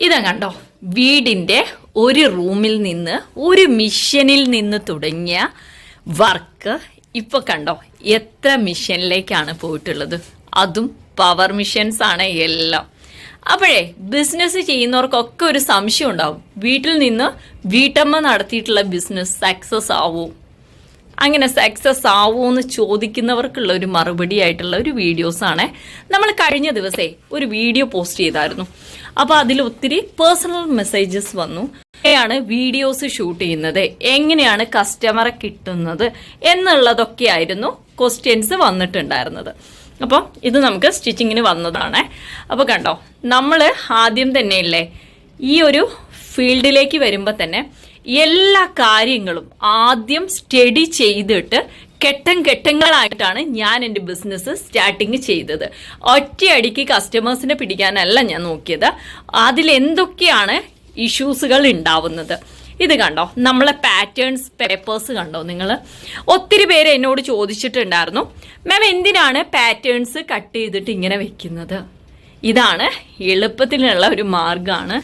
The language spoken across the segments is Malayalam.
ഇതാ കണ്ടോ, വീടിൻ്റെ ഒരു റൂമിൽ നിന്ന് ഒരു മിഷനിൽ നിന്ന് തുടങ്ങിയ വർക്ക് ഇപ്പോൾ കണ്ടോ എത്ര മിഷനിലേക്കാണ് പോയിട്ടുള്ളത്. അതും പവർ മിഷൻസ് ആണ് എല്ലാം. അപ്പോഴേ ബിസിനസ് ചെയ്യുന്നവർക്കൊക്കെ ഒരു സംശയം ഉണ്ടാവും, വീട്ടിൽ നിന്ന് വീട്ടമ്മ നടത്തിയിട്ടുള്ള ബിസിനസ് സക്സസ് ആവോ? അങ്ങനെ സക്സസ് ആവോ എന്ന് ചോദിക്കുന്നവർക്കുള്ള ഒരു മറുപടി ആയിട്ടുള്ള ഒരു വീഡിയോസാണ്. നമ്മൾ കഴിഞ്ഞ ദിവസേ ഒരു വീഡിയോ പോസ്റ്റ് ചെയ്തായിരുന്നു. അപ്പോൾ അതിൽ ഒത്തിരി പേഴ്സണൽ മെസ്സേജസ് വന്നു. എങ്ങനെയാണ് വീഡിയോസ് ഷൂട്ട് ചെയ്യുന്നത്, എങ്ങനെയാണ് കസ്റ്റമറെ കിട്ടുന്നത് എന്നുള്ളതൊക്കെ ആയിരുന്നു ക്വസ്റ്റ്യൻസ് വന്നിട്ടുണ്ടായിരുന്നത്. അപ്പം ഇത് നമുക്ക് സ്റ്റിച്ചിങ്ങിന് വന്നതാണ്. അപ്പോൾ കണ്ടോ, നമ്മൾ ആദ്യം തന്നെയല്ലേ ഈ ഒരു ഫീൽഡിലേക്ക് വരുമ്പോൾ തന്നെ എല്ലാ കാര്യങ്ങളും ആദ്യം സ്റ്റഡി ചെയ്തിട്ട് ഘട്ടങ്ങളായിട്ടാണ് ഞാൻ എൻ്റെ ബിസിനസ് സ്റ്റാർട്ടിങ് ചെയ്തത്. ഒറ്റയടിക്ക് കസ്റ്റമേഴ്സിനെ പിടിക്കാനല്ല ഞാൻ നോക്കിയത്, അതിലെന്തൊക്കെയാണ് ഇഷ്യൂസുകൾ ഉണ്ടാവുന്നത്. ഇത് കണ്ടോ, നമ്മളെ പാറ്റേൺസ് പേപ്പേഴ്സ് കണ്ടോ നിങ്ങൾ? ഒത്തിരി പേര് എന്നോട് ചോദിച്ചിട്ടുണ്ടായിരുന്നു, മാം എന്തിനാണ് പാറ്റേൺസ് കട്ട് ചെയ്തിട്ട് ഇങ്ങനെ വെക്കുന്നത്? ഇതാണ് എളുപ്പത്തിലുള്ള ഒരു മാർഗ്ഗമാണ്.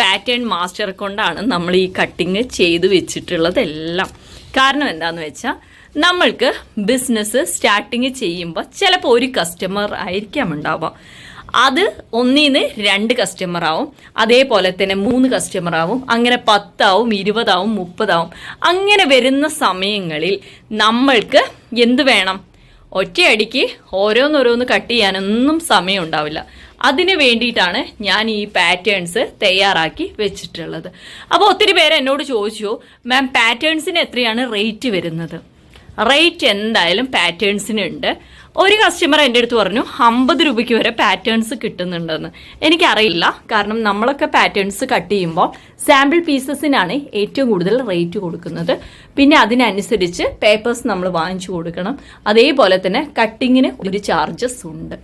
പാറ്റേൺ മാസ്റ്റർ കൊണ്ടാണ് നമ്മൾ ഈ കട്ടിങ് ചെയ്ത് വെച്ചിട്ടുള്ളതെല്ലാം. കാരണം എന്താണെന്ന് വെച്ചാൽ നമ്മൾക്ക് ബിസിനസ് സ്റ്റാർട്ടിങ് ചെയ്യുമ്പോൾ ചിലപ്പോൾ ഒരു കസ്റ്റമർ ആയിരിക്കാം ഉണ്ടാവുക, അത് 1 to 2 കസ്റ്റമർ ആവും, അതേപോലെ തന്നെ 3 കസ്റ്റമർ ആവും, അങ്ങനെ 10 ആവും, 20 ആവും, 30 ആവും. അങ്ങനെ വരുന്ന സമയങ്ങളിൽ നമ്മൾക്ക് എന്ത് വേണം? ഒറ്റയടിക്ക് ഓരോന്നോരോന്ന് കട്ട് ചെയ്യാനൊന്നും സമയം ഉണ്ടാവില്ല. അതിന് വേണ്ടിയിട്ടാണ് ഞാൻ ഈ പാറ്റേൺസ് തയ്യാറാക്കി വെച്ചിട്ടുള്ളത്. അപ്പോൾ ഒത്തിരി പേര് എന്നോട് ചോദിച്ചു, മാം പാറ്റേൺസിന് എത്രയാണ് റേറ്റ് വരുന്നത്? റേറ്റ് എന്തായാലും പാറ്റേൺസിന് ഉണ്ട്. ഒരു കസ്റ്റമർ എൻ്റെ അടുത്ത് പറഞ്ഞു 50 രൂപയ്ക്ക് വരെ പാറ്റേൺസ് കിട്ടുന്നുണ്ടെന്ന്. എനിക്കറിയില്ല, കാരണം നമ്മളൊക്കെ പാറ്റേൺസ് കട്ട് ചെയ്യുമ്പോൾ സാമ്പിൾ പീസസിനാണ് ഏറ്റവും കൂടുതൽ റേറ്റ് കൊടുക്കുന്നത്. പിന്നെ അതിനനുസരിച്ച് പേപ്പേഴ്സ് നമ്മൾ വാങ്ങിച്ചു കൊടുക്കണം. അതേപോലെ തന്നെ കട്ടിങ്ങിന് ഒരു ചാർജസ് ഉണ്ട്.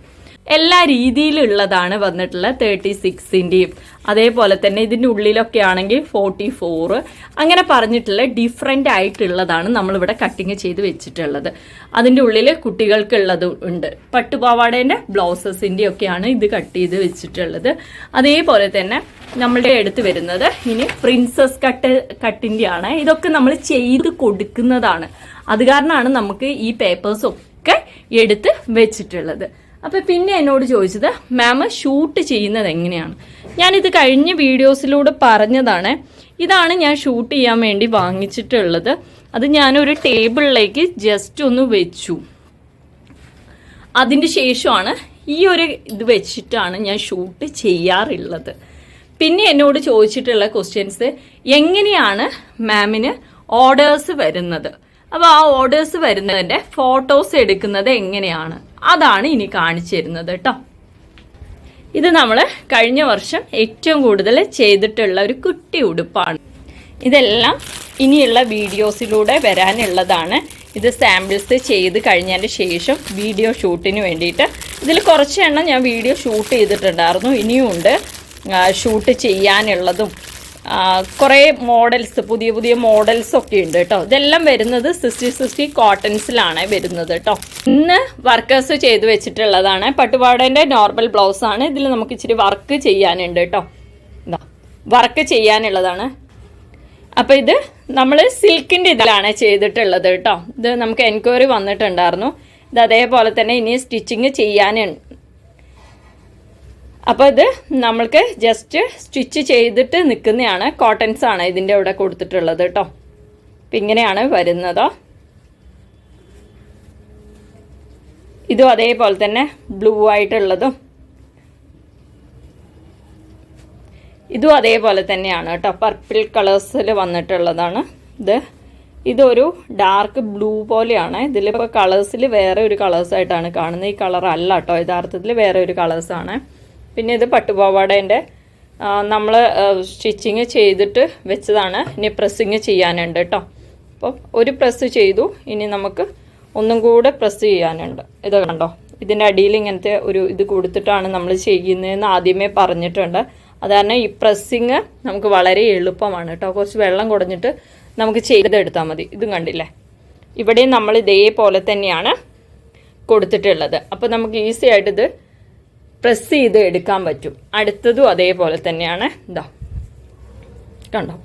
എല്ലാ രീതിയിലുള്ളതാണ് വന്നിട്ടുള്ള 36-ൻ്റെയും അതേപോലെ തന്നെ ഇതിൻ്റെ ഉള്ളിലൊക്കെ ആണെങ്കിൽ 44 അങ്ങനെ പറഞ്ഞിട്ടുള്ള ഡിഫറെൻ്റ് ആയിട്ടുള്ളതാണ് നമ്മളിവിടെ കട്ടിങ് ചെയ്ത് വെച്ചിട്ടുള്ളത്. അതിൻ്റെ ഉള്ളിൽ കുട്ടികൾക്കുള്ളത് ഉണ്ട്, പട്ടുപാവാടേൻ്റെ ബ്ലൗസസിൻ്റെ ഒക്കെയാണ് ഇത് കട്ട് ചെയ്ത് വെച്ചിട്ടുള്ളത്. അതേപോലെ തന്നെ നമ്മളുടെ അടുത്ത് വരുന്നത് ഇനി പ്രിൻസസ് കട്ടിൻ്റെ ആണ്. ഇതൊക്കെ നമ്മൾ ചെയ്ത് കൊടുക്കുന്നതാണ്. അത് കാരണമാണ് നമുക്ക് ഈ പേപ്പേഴ്സൊക്കെ എടുത്ത് വെച്ചിട്ടുള്ളത്. അപ്പോൾ പിന്നെ എന്നോട് ചോദിച്ചത്, മാം ഷൂട്ട് ചെയ്യുന്നത് എങ്ങനെയാണ്? ഞാനിത് കഴിഞ്ഞ വീഡിയോസിലൂടെ പറഞ്ഞതാണ്. ഇതാണ് ഞാൻ ഷൂട്ട് ചെയ്യാൻ വേണ്ടി വാങ്ങിച്ചിട്ടുള്ളത്. അത് ഞാനൊരു ടേബിളിലേക്ക് ജസ്റ്റ് ഒന്ന് വെച്ചു. അതിന് ശേഷമാണ് ഈ ഒരു ഇത് വെച്ചിട്ടാണ് ഞാൻ ഷൂട്ട് ചെയ്യാറുള്ളത്. പിന്നെ എന്നോട് ചോദിച്ചിട്ടുള്ള ക്വസ്റ്റ്യൻസ്, എങ്ങനെയാണ് മാമിന് ഓർഡേഴ്സ് വരുന്നത്? അപ്പോൾ ആ ഓർഡേഴ്സ് വരുന്നതിൻ്റെ ഫോട്ടോസ് എടുക്കുന്നത് എങ്ങനെയാണ്? അതാണ് ഇനി കാണിച്ചു തരുന്നത് കേട്ടോ. ഇത് നമ്മൾ കഴിഞ്ഞ വർഷം ഏറ്റവും കൂടുതൽ ചെയ്തിട്ടുള്ള ഒരു കുട്ടി ഉടുപ്പാണ്. ഇതെല്ലാം ഇനിയുള്ള വീഡിയോസിലൂടെ വരാനുള്ളതാണ്. ഇത് സാമ്പിൾസ് ചെയ്ത് കഴിഞ്ഞതിന് ശേഷം വീഡിയോ ഷൂട്ടിന് വേണ്ടിയിട്ട് ഇതിൽ കുറച്ച് എണ്ണം ഞാൻ വീഡിയോ ഷൂട്ട് ചെയ്തിട്ടുണ്ടായിരുന്നു. ഇനിയും ഉണ്ട് ഷൂട്ട് ചെയ്യാനുള്ളതും. കുറേ മോഡൽസ്, പുതിയ മോഡൽസൊക്കെ ഉണ്ട് കേട്ടോ. ഇതെല്ലാം വരുന്നത് 60 കോട്ടൺസിലാണ് വരുന്നത് കേട്ടോ. ഇന്ന് വർക്കേഴ്സ് ചെയ്ത് വെച്ചിട്ടുള്ളതാണ്. പട്ടുപാടേൻ്റെ നോർമൽ ബ്ലൗസാണ്. ഇതിൽ നമുക്ക് ഇച്ചിരി വർക്ക് ചെയ്യാനുണ്ട് കേട്ടോ. എന്താ വർക്ക് ചെയ്യാനുള്ളതാണ്. അപ്പോൾ ഇത് നമ്മൾ സിൽക്കിൻ്റെ ഇതിലാണ് ചെയ്തിട്ടുള്ളത് കേട്ടോ. ഇത് നമുക്ക് എൻക്വയറി വന്നിട്ടുണ്ടായിരുന്നു. ഇത് അതേപോലെ തന്നെ ഇനി സ്റ്റിച്ചിങ് ചെയ്യാനുണ്ട്. അപ്പോൾ ഇത് നമ്മൾക്ക് ജസ്റ്റ് സ്റ്റിച്ച് ചെയ്തിട്ട് നിൽക്കുന്നതാണ്. കോട്ടൺസ് ആണ് ഇതിൻ്റെ ഇവിടെ കൊടുത്തിട്ടുള്ളത് കേട്ടോ. അപ്പം ഇങ്ങനെയാണ് വരുന്നത്. ഇതും അതേപോലെ തന്നെ ബ്ലൂ ആയിട്ടുള്ളതും ഇതും അതേപോലെ തന്നെയാണ് കേട്ടോ. പർപ്പിൾ കളേഴ്സിൽ വന്നിട്ടുള്ളതാണ് ഇതൊരു ഡാർക്ക് ബ്ലൂ പോലെയാണ്. ഇതിലിപ്പോൾ കളേഴ്സിൽ വേറെ ഒരു കളേഴ്സായിട്ടാണ് കാണുന്നത്. ഈ കളർ അല്ല കേട്ടോ, യഥാർത്ഥത്തിൽ വേറെ ഒരു കളേഴ്സാണ്. പിന്നെ ഇത് പട്ടുപാവാടേൻ്റെ നമ്മൾ സ്റ്റിച്ചിങ് ചെയ്തിട്ട് വെച്ചതാണ്. ഇനി പ്രസ്സിങ് ചെയ്യാനുണ്ട് കേട്ടോ. അപ്പോൾ ഒരു പ്രസ് ചെയ്തു, ഇനി നമുക്ക് ഒന്നും കൂടെ പ്രസ് ചെയ്യാനുണ്ട്. ഇത് കണ്ടോ, ഇതിൻ്റെ അടിയിൽ ഇങ്ങനത്തെ ഒരു ഇത് കൊടുത്തിട്ടാണ് നമ്മൾ ചെയ്യുന്നതെന്ന് ആദ്യമേ പറഞ്ഞിട്ടുണ്ട്. അത് കാരണം ഈ പ്രസ്സിങ് നമുക്ക് വളരെ എളുപ്പമാണ് കേട്ടോ. കുറച്ച് വെള്ളം കുടഞ്ഞിട്ട് നമുക്ക് ചെയ്തെടുത്താൽ മതി. ഇതും കണ്ടില്ലേ, ഇവിടെ നമ്മൾ ഇതേപോലെ തന്നെയാണ് കൊടുത്തിട്ടുള്ളത്. അപ്പോൾ നമുക്ക് ഈസി ആയിട്ട് ഇത് പ്രസ് ചെയ്ത് എടുക്കാൻ പറ്റും. അടുത്തതും അതേപോലെ തന്നെയാണ്. ഇതാ കണ്ടോ,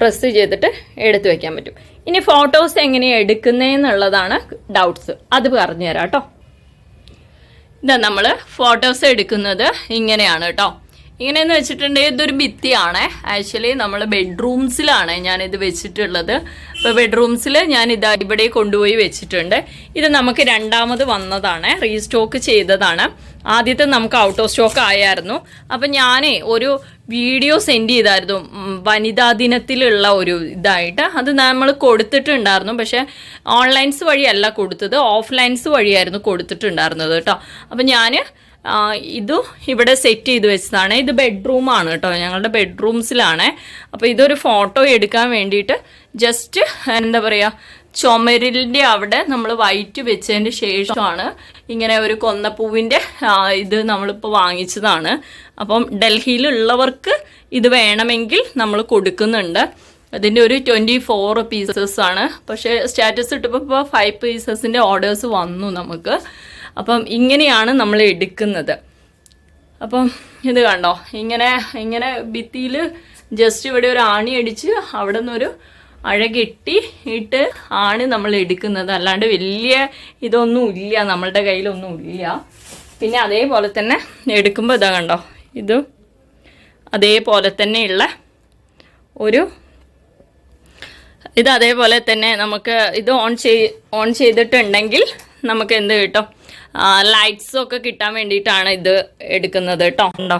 പ്രസ് ചെയ്തിട്ട് എടുത്തു വയ്ക്കാൻ പറ്റും. ഇനി ഫോട്ടോസ് എങ്ങനെയാണ് എടുക്കുന്നതെന്നുള്ളതാണ് ഡൗട്ട്സ്, അത് പറഞ്ഞുതരാം കേട്ടോ. ഇതാ നമ്മൾ ഫോട്ടോസ് എടുക്കുന്നത് ഇങ്ങനെയാണ് കേട്ടോ. ഇങ്ങനെയെന്ന് വെച്ചിട്ടുണ്ടെങ്കിൽ ഇതൊരു ഭിത്തിയാണ്. ആക്ച്വലി നമ്മൾ ബെഡ്റൂംസിലാണ് ഞാനിത് വെച്ചിട്ടുള്ളത്. ഇപ്പോൾ ബെഡ്റൂംസിൽ ഞാൻ ഇതാ ഇവിടെ കൊണ്ടുപോയി വെച്ചിട്ടുണ്ട്. ഇത് നമുക്ക് രണ്ടാമത് വന്നതാണ്, റീസ്റ്റോക്ക് ചെയ്തതാണ്. ആദ്യത്തെ നമുക്ക് ഔട്ട് ഓഫ് സ്റ്റോക്ക് ആയായിരുന്നു. അപ്പം ഞാൻ ഒരു വീഡിയോ സെൻഡ് ചെയ്തായിരുന്നു വനിതാ ദിനത്തിലുള്ള ഒരു ഇതായിട്ട്. അത് നമ്മൾ കൊടുത്തിട്ടുണ്ടായിരുന്നു, പക്ഷേ ഓൺലൈൻസ് വഴിയല്ല കൊടുത്തത്, ഓഫ്ലൈൻസ് വഴിയായിരുന്നു കൊടുത്തിട്ടുണ്ടായിരുന്നത് കേട്ടോ. അപ്പം ഞാൻ ഇതും ഇവിടെ സെറ്റ് ചെയ്ത് വെച്ചതാണ്. ഇത് ബെഡ്റൂമാണ് കേട്ടോ, ഞങ്ങളുടെ ബെഡ്റൂംസിലാണ്. അപ്പോൾ ഇതൊരു ഫോട്ടോ എടുക്കാൻ വേണ്ടിയിട്ട് ജസ്റ്റ് എന്താ പറയുക, ചുമരിൻ്റെ അവിടെ നമ്മൾ വൈറ്റ് വെച്ചതിന് ശേഷമാണ് ഇങ്ങനെ ഒരു കൊന്നപ്പൂവിൻ്റെ ഇത് നമ്മളിപ്പോൾ വാങ്ങിച്ചതാണ്. അപ്പം ഡൽഹിയിലുള്ളവർക്ക് ഇത് വേണമെങ്കിൽ നമ്മൾ കൊടുക്കുന്നുണ്ട്. അതിൻ്റെ ഒരു 24 പീസസ് ആണ്. പക്ഷേ സ്റ്റാറ്റസ് ഇട്ടപ്പോൾ ഇപ്പോൾ 5 പീസസിൻ്റെ ഓർഡേഴ്സ് വന്നു നമുക്ക്. അപ്പം ഇങ്ങനെയാണ് നമ്മൾ എടുക്കുന്നത്. അപ്പം ഇത് കണ്ടോ, ഇങ്ങനെ ഭിത്തിയിൽ ജസ്റ്റ് ഇവിടെ ഒരു ആണി അടിച്ച് അവിടെ നിന്നൊരു അഴ കെട്ടിയിട്ട് ആണ് നമ്മൾ എടുക്കുന്നത്. അല്ലാണ്ട് വലിയ ഇതൊന്നും ഇല്ല, നമ്മളുടെ കയ്യിലൊന്നും ഇല്ല. പിന്നെ അതേപോലെ തന്നെ എടുക്കുമ്പോൾ ഇതാ കണ്ടോ, ഇത് അതേപോലെ തന്നെയുള്ള ഇത് അതേപോലെ തന്നെ നമുക്ക് ഇത് ഓൺ ചെയ്തിട്ടുണ്ടെങ്കിൽ നമുക്ക് എന്ത് കിട്ടും, ലൈറ്റ്സൊക്കെ കിട്ടാൻ വേണ്ടിയിട്ടാണ് ഇത് എടുക്കുന്നത് കേട്ടോ. ഉണ്ടോ,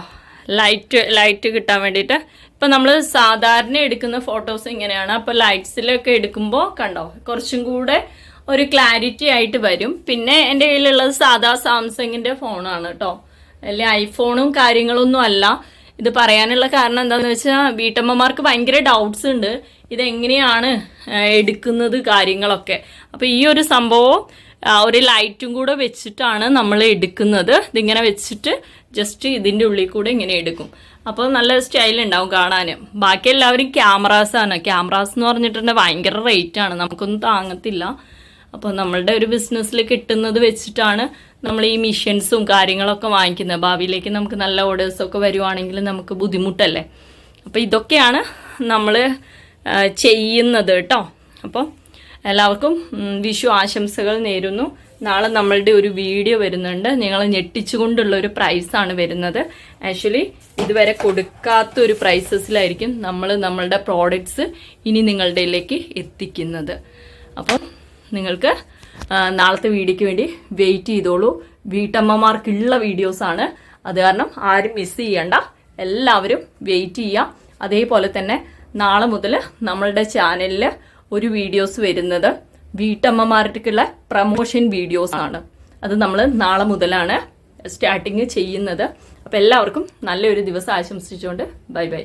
ലൈറ്റ് കിട്ടാൻ വേണ്ടിയിട്ട്. ഇപ്പം നമ്മൾ സാധാരണ എടുക്കുന്ന ഫോട്ടോസ് ഇങ്ങനെയാണ്. അപ്പോൾ ലൈറ്റ്സിലൊക്കെ എടുക്കുമ്പോൾ കണ്ടോ കുറച്ചും കൂടെ ഒരു ക്ലാരിറ്റി ആയിട്ട് വരും. പിന്നെ എൻ്റെ കയ്യിലുള്ളത് സാധാ സാംസങ്ങിൻ്റെ ഫോണാണ് കേട്ടോ, അല്ലെ ഐഫോണും കാര്യങ്ങളൊന്നും അല്ല. ഇത് പറയാനുള്ള കാരണം എന്താണെന്ന് വെച്ചാൽ വീട്ടമ്മമാർക്ക് ഭയങ്കര ഡൗട്ട്സ് ഉണ്ട്, ഇതെങ്ങനെയാണ് എടുക്കുന്നത് കാര്യങ്ങളൊക്കെ. അപ്പോൾ ഈ ഒരു സംഭവം ഒരു ലൈറ്റും കൂടെ വെച്ചിട്ടാണ് നമ്മൾ എടുക്കുന്നത്. ഇതിങ്ങനെ വെച്ചിട്ട് ജസ്റ്റ് ഇതിൻ്റെ ഉള്ളിൽ കൂടെ ഇങ്ങനെ എടുക്കും. അപ്പോൾ നല്ല സ്റ്റൈൽ ഉണ്ടാവും കാണാൻ. ബാക്കി എല്ലാവരും ക്യാമറാസാണ്. ക്യാമറാസ് എന്ന് പറഞ്ഞിട്ടുണ്ടെങ്കിൽ ഭയങ്കര റേറ്റാണ്, നമുക്കൊന്നും താങ്ങത്തില്ല. അപ്പോൾ നമ്മളുടെ ഒരു ബിസിനസ്സിൽ കിട്ടുന്നത് വെച്ചിട്ടാണ് നമ്മൾ ഈ മിഷൻസും കാര്യങ്ങളൊക്കെ വാങ്ങിക്കുന്നത്. ഭാവിയിലേക്ക് നമുക്ക് നല്ല ഓർഡേഴ്സൊക്കെ വരുവാണെങ്കിൽ നമുക്ക് ബുദ്ധിമുട്ടല്ലേ. അപ്പോൾ ഇതൊക്കെയാണ് നമ്മൾ ചെയ്യുന്നത് കേട്ടോ. അപ്പോൾ എല്ലാവർക്കും വിഷു ആശംസകൾ നേരുന്നു. നാളെ നമ്മളുടെ ഒരു വീഡിയോ വരുന്നുണ്ട്. നിങ്ങൾ ഞെട്ടിച്ചുകൊണ്ടുള്ള ഒരു പ്രൈസാണ് വരുന്നത്. ആക്ച്വലി ഇതുവരെ കൊടുക്കാത്തൊരു പ്രൈസസിലായിരിക്കും നമ്മളുടെ പ്രോഡക്റ്റ്സ് ഇനി നിങ്ങളുടെ ഇതിലേക്ക് എത്തിക്കുന്നത്. അപ്പം നിങ്ങൾക്ക് നാളത്തെ വീഡിയോയ്ക്ക് വേണ്ടി വെയിറ്റ് ചെയ്തോളൂ. വീട്ടമ്മമാർക്കുള്ള വീഡിയോസാണ്, അത് കാരണം ആരും മിസ് ചെയ്യണ്ട, എല്ലാവരും വെയിറ്റ് ചെയ്യുക. അതേപോലെ തന്നെ നാളെ മുതൽ നമ്മളുടെ ചാനലിൽ ഒരു വീഡിയോസ് വരുന്നത് വീട്ടമ്മമാർക്കുള്ള പ്രമോഷൻ വീഡിയോസ് ആണ്. അത് നമ്മൾ നാളെ മുതലാണ് സ്റ്റാർട്ടിങ് ചെയ്യുന്നത്. അപ്പോൾ എല്ലാവർക്കും നല്ലൊരു ദിവസം ആശംസിച്ചുകൊണ്ട് ബൈ ബൈ.